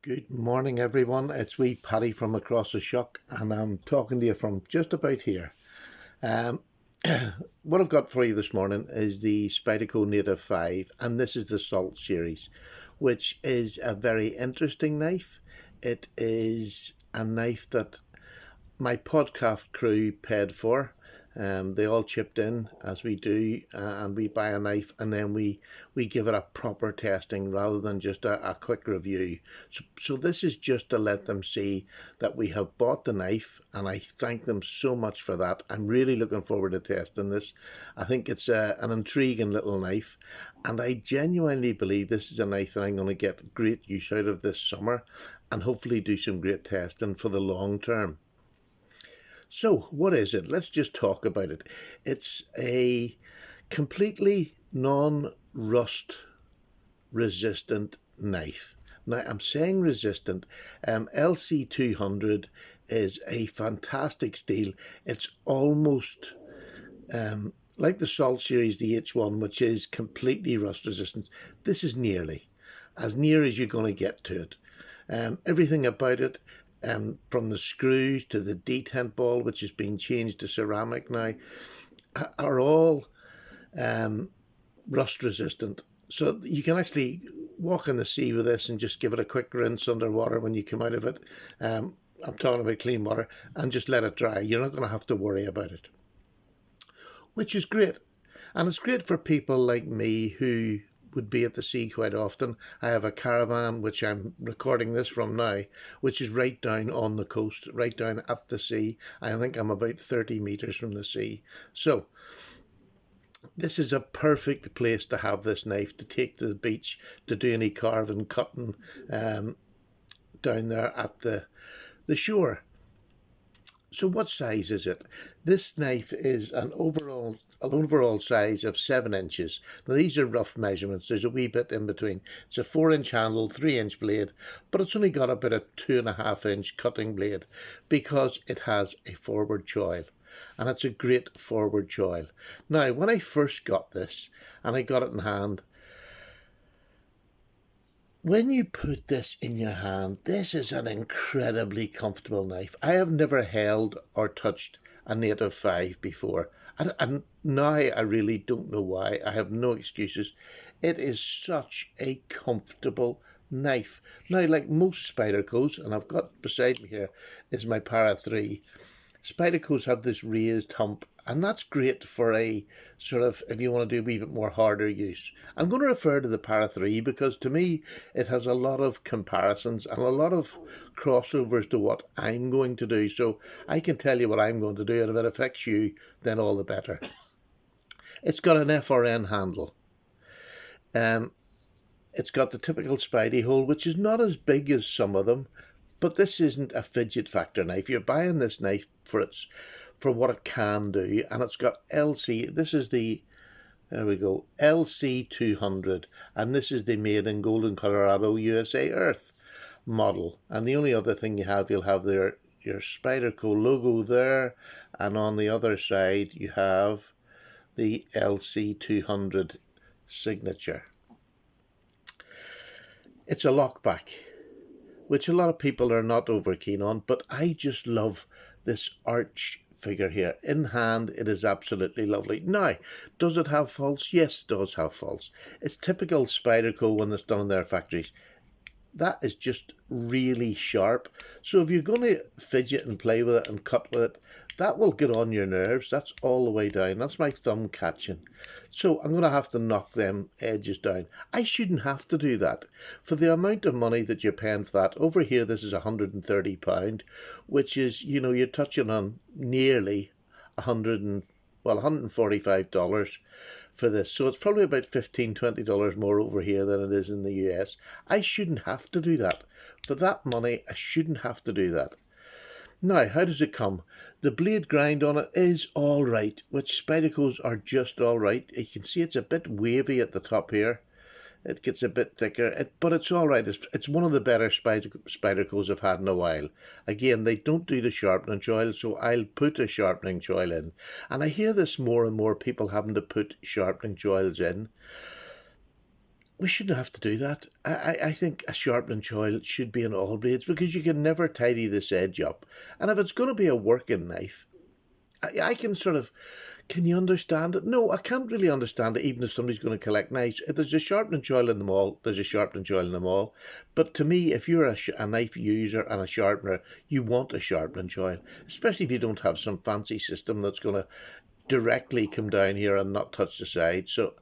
Good morning, everyone. It's wee Paddy from across the shuck, and I'm talking to you from just about here. Um, what I've got for you this morning is the Spyderco Native 5, and this is the Salt series, which is a very interesting knife. It is a knife that my podcast crew paid for. They all chipped in, as we do, and we buy a knife and then we give it a proper testing rather than just a quick review. So this is just to let them see that we have bought the knife, and I thank them so much for that. I'm really looking forward to testing this. I think it's an intriguing little knife, and I genuinely believe this is a knife that I'm going to get great use out of this summer and hopefully do some great testing for the long term. So, what is it? Let's just talk about it. It's a completely non-rust resistant knife. Now, I'm saying resistant. lc200 is a fantastic steel. It's almost like the Salt series, the H1, which is completely rust resistant. This is nearly as near as you're going to get to it. Everything about it, from the screws to the detent ball, which has been changed to ceramic now, are all rust resistant. So you can actually walk in the sea with this and just give it a quick rinse underwater when you come out of it. I'm talking about clean water, and just let it dry. You're not going to have to worry about it, which is great. And it's great for people like me who would be at the sea quite often. I have a caravan, which I'm recording this from now, which is right down on the coast, right down at the sea. I think I'm about 30 metres from the sea. So this is a perfect place to have this knife, to take to the beach, to do any carving, cutting down there at the shore. So what size is it? This knife is an overall size of 7 inches. Now these are rough measurements. There's a wee bit in between. It's a 4-inch handle, 3-inch blade, but it's only got about a 2.5-inch cutting blade because it has a forward choil. And it's a great forward choil. Now, when I first got this, and I got it in hand, when you put this in your hand, this is an incredibly comfortable knife. I have never held or touched a Native 5 before, and now I really don't know why. I have no excuses. It is such a comfortable knife. Now, like most Spydercos, and I've got beside me here is my Para 3, Spydercos have this raised hump, and that's great for a sort of, if you want to do a wee bit more harder use. I'm going to refer to the Para 3 because to me it has a lot of comparisons and a lot of crossovers to what I'm going to do. So I can tell you what I'm going to do, and if it affects you, then all the better. It's got an FRN handle. It's got the typical Spidey hole, which is not as big as some of them, but this isn't a fidget factor knife. You're buying this knife for what it can do, and it's got this is the, there we go, lc200, and this is the made in Golden, Colorado, USA Earth model. And the only other thing you'll have there, your Spyderco logo there, and on the other side you have the lc200 signature. It's a Lockback, which a lot of people are not over keen on, but I just love this arch figure here. In hand, it is absolutely lovely. Now, does it have faults? Yes, it does have faults. It's typical Spyderco when it's done in their factories. That is just really sharp. So if you're going to fidget and play with it and cut with it, that will get on your nerves. That's all the way down. That's my thumb catching. So I'm going to have to knock them edges down. I shouldn't have to do that. For the amount of money that you're paying for that, over here this is £130, which is, you know, you're touching on nearly $145 for this. So it's probably about $15, $20 more over here than it is in the US. I shouldn't have to do that. For that money, I shouldn't have to do that. Now, how does it come? The blade grind on it is all right, which Spydercos are just all right. You can see it's a bit wavy at the top here. It gets a bit thicker, but it's all right. It's one of the better Spydercos I've had in a while. Again, they don't do the sharpening choil, so I'll put a sharpening choil in. And I hear this more and more, people having to put sharpening choils in. we shouldn't have to do that. I think a sharpening choil should be in all blades because you can never tidy this edge up. And if it's going to be a working knife, I can sort of, can you understand it? No, I can't really understand it, even if somebody's going to collect knives. If there's a sharpening choil in the mall, there's a sharpening choil in the mall. But to me, if you're a knife user and a sharpener, you want a sharpening choil, especially if you don't have some fancy system that's going to directly come down here and not touch the side. So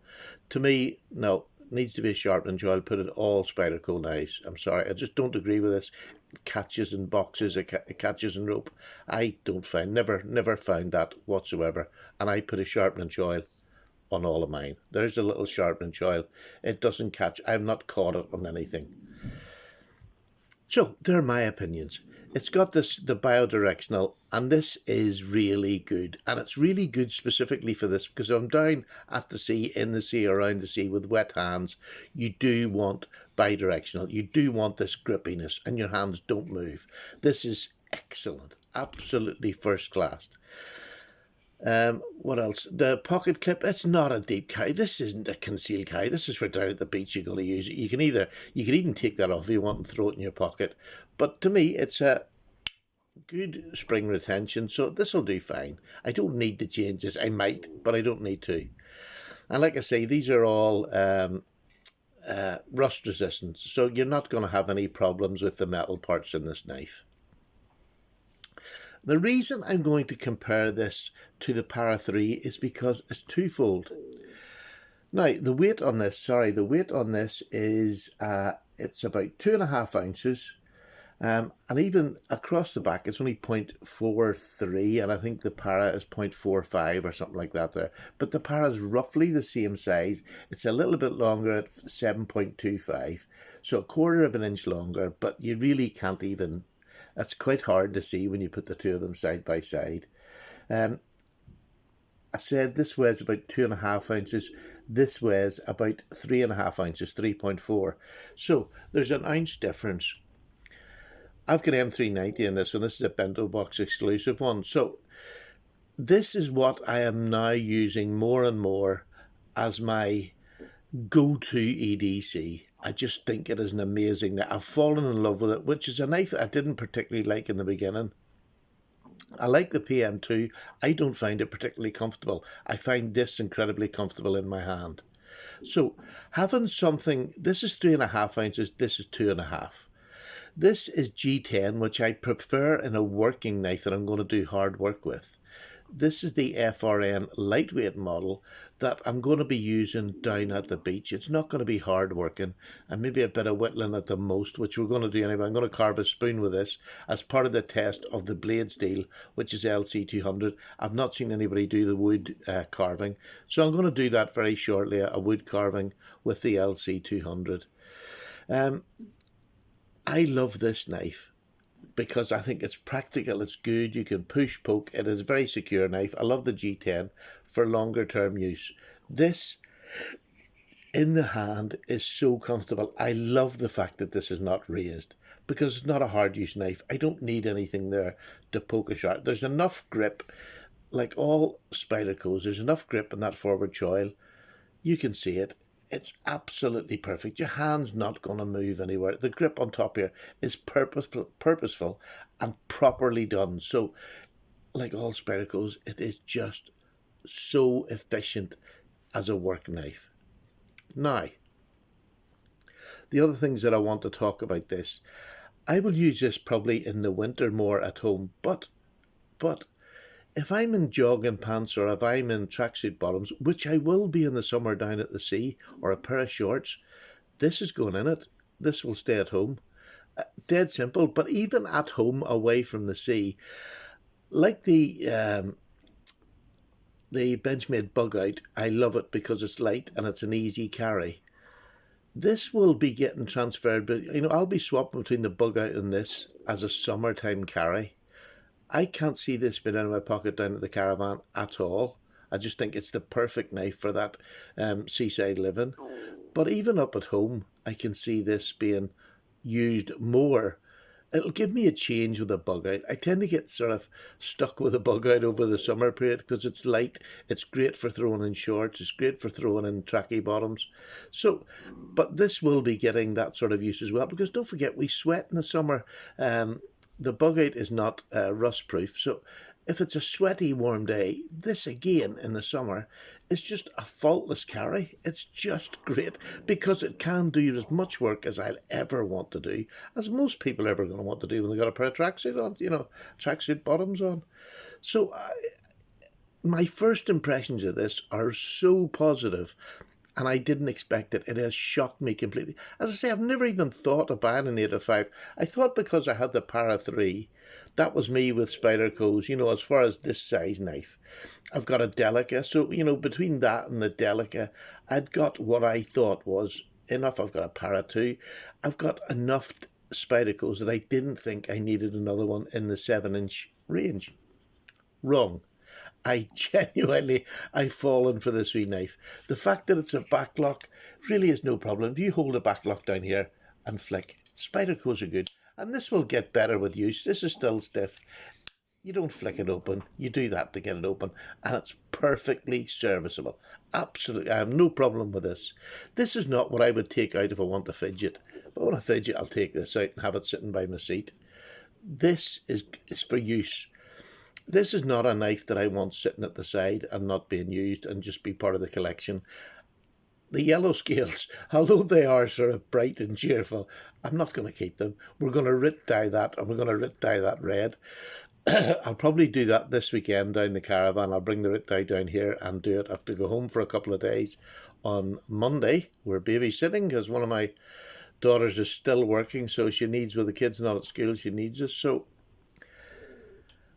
to me, no, it needs to be a sharpening choil. Put it all Spyderco knives. I'm sorry, I just don't agree with this. It catches in boxes, it catches in rope. I don't find, never found that whatsoever. And I put a sharpening choil on all of mine. There's a little sharpening choil. It doesn't catch. I've not caught it on anything. So there are my opinions. It's got the Biodirectional, and this is really good. And it's really good specifically for this because I'm down at the sea, in the sea, around the sea with wet hands. You do want Bidirectional. You do want this grippiness and your hands don't move. This is excellent. Absolutely first class. What else? The pocket clip, it's not a deep carry. This isn't a concealed carry. This is for down at the beach. You're going to use it. You can even take that off if you want and throw it in your pocket. But to me, it's a good spring retention, so this will do fine. I don't need to change this. I might, but I don't need to. And like I say, these are all rust resistant, so you're not going to have any problems with the metal parts in this knife. The reason I'm going to compare this to the Para 3 is because it's twofold. Now, the weight on this is, it's about 2.5 ounces. And even across the back, it's only 0.43, and I think the Para is 0.45 or something like that there. But the Para is roughly the same size. It's a little bit longer at 7.25, so a quarter of an inch longer, but you really can't even... It's quite hard to see when you put the two of them side by side. I said this weighs about 2.5 ounces. This weighs about 3.5 ounces, 3.4. So there's an ounce difference. I've got M390 in this one. This is a bento box exclusive one. So this is what I am now using more and more as my go-to EDC. I just think it is an amazing knife. I've fallen in love with it, which is a knife I didn't particularly like in the beginning. I like the PM2. I don't find it particularly comfortable. I find this incredibly comfortable in my hand. So having something, this is 3.5 ounces, this is 2.5. This is G10, which I prefer in a working knife that I'm going to do hard work with. This is the FRN lightweight model that I'm going to be using down at the beach. It's not going to be hard working, and maybe a bit of whittling at the most, which we're going to do anyway. I'm going to carve a spoon with this as part of the test of the blade steel, which is lc200. I've not seen anybody do the wood carving, so I'm going to do that very shortly, a wood carving with the lc200. I love this knife because I think it's practical, it's good, you can push, poke, it is a very secure knife. I love the G10 for longer term use. This in the hand is so comfortable. I love the fact that this is not raised because it's not a hard use knife. I don't need anything there to poke a shot. There's enough grip, like all Spydercos, there's enough grip in that forward choil. You can see it. It's absolutely perfect. Your hand's not going to move anywhere. The grip on top here is purposeful and properly done. So, like all Spydercos, it is just so efficient as a work knife. Now, the other things that I want to talk about this, I will use this probably in the winter more at home, but if I'm in jogging pants or if I'm in tracksuit bottoms, which I will be in the summer down at the sea, or a pair of shorts, this is going in it. This will stay at home. Dead simple. But even at home, away from the sea, like the Benchmade Bug Out, I love it because it's light and it's an easy carry. This will be getting transferred, but I'll be swapping between the Bug Out and this as a summertime carry. I can't see this being in my pocket down at the caravan at all. I just think it's the perfect knife for that seaside living. But even up at home, I can see this being used more It'll give me a change with a bug out. I tend to get sort of stuck with a bug out over the summer period because it's light. It's great for throwing in shorts. It's great for throwing in tracky bottoms. So, but this will be getting that sort of use as well, because don't forget, we sweat in the summer. The bug out is not rust proof. So if it's a sweaty, warm day, this again in the summer is just a faultless carry. It's just great because it can do as much work as I'll ever want to do, as most people are ever going to want to do when they've got a pair of tracksuit on, tracksuit bottoms on. So my first impressions of this are so positive, and I didn't expect it. It has shocked me completely. As I say, I've never even thought of buying a Native 5. I thought because I had the Para 3, that was me with Spyderco's, as far as this size knife. I've got a Delica, so, between that and the Delica, I'd got what I thought was enough. I've got a Para 2. I've got enough Spyderco's that I didn't think I needed another one in the 7-inch range. Wrong. I've fallen for this wee knife. The fact that it's a backlock really is no problem. If you hold a backlock down here and flick, Spyderco's are good. And this will get better with use. This is still stiff. You don't flick it open. You do that to get it open. And it's perfectly serviceable. Absolutely. I have no problem with this. This is not what I would take out if I want to fidget. If I want to fidget, I'll take this out and have it sitting by my seat. This is for use. This is not a knife that I want sitting at the side and not being used and just be part of the collection. The yellow scales, although they are sort of bright and cheerful, I'm not going to keep them. We're going to rit dye that, and we're going to rit dye that red. I'll probably do that this weekend down the caravan. I'll bring the rit dye down here and do it. I have to go home for a couple of days on Monday. We're babysitting because one of my daughters is still working, so she needs, with the kids not at school, she needs us. So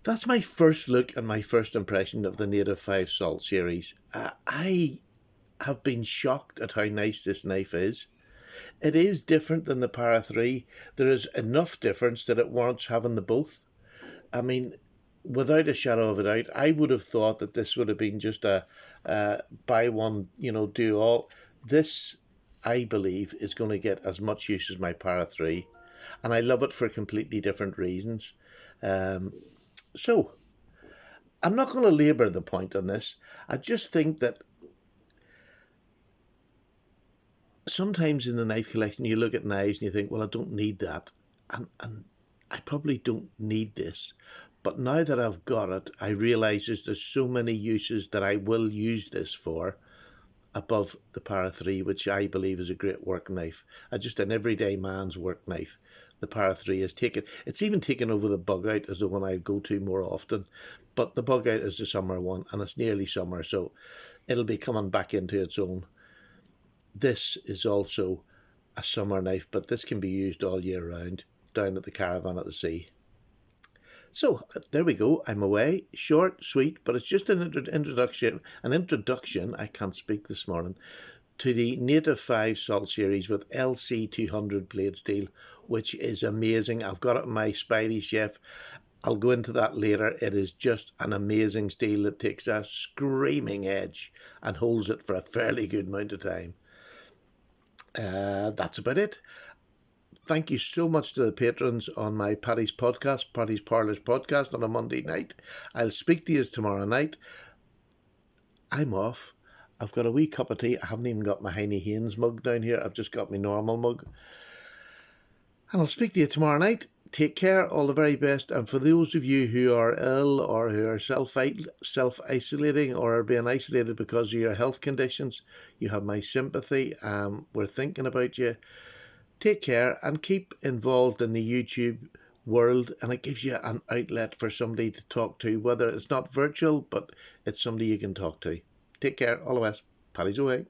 that's my first look and my first impression of the Native 5 Salt series. I have been shocked at how nice this knife is. It is different than the Para 3. There is enough difference that it warrants having the both. I mean, without a shadow of a doubt, I would have thought that this would have been just a buy one, do all. This, I believe, is going to get as much use as my Para 3. And I love it for completely different reasons. So, I'm not going to labour the point on this. I just think that sometimes in the knife collection you look at knives and you think, well, I don't need that. And I probably don't need this. But now that I've got it, I realise there's so many uses that I will use this for above the Para 3, which I believe is a great work knife. Just an everyday man's work knife. The Para 3 is it's even taken over the bug out as the one I go to more often. But the bug out is the summer one, and it's nearly summer, so it'll be coming back into its own. This is also a summer knife, but this can be used all year round down at the caravan at the sea. So there we go. I'm away. Short, sweet, but it's just an introduction. I can't speak this morning, to the Native 5 Salt series with lc200 blade steel, which is amazing. I've got it in my Spidey chef. I'll go into that later. It is just an amazing steel that takes a screaming edge and holds it for a fairly good amount of time. That's about it. Thank you so much to the patrons on my Paddy's Parlours podcast on a Monday night. I'll speak to you tomorrow night. I'm off. I've got a wee cup of tea. I haven't even got my Heinnie Haynes mug down here. I've just got my normal mug. And I'll speak to you tomorrow night. Take care. All the very best. And for those of you who are ill or who are self-isolating or are being isolated because of your health conditions, you have my sympathy. We're thinking about you. Take care and keep involved in the YouTube world, and it gives you an outlet for somebody to talk to, whether it's not virtual, but it's somebody you can talk to. Take care. All the best. Paddy's away.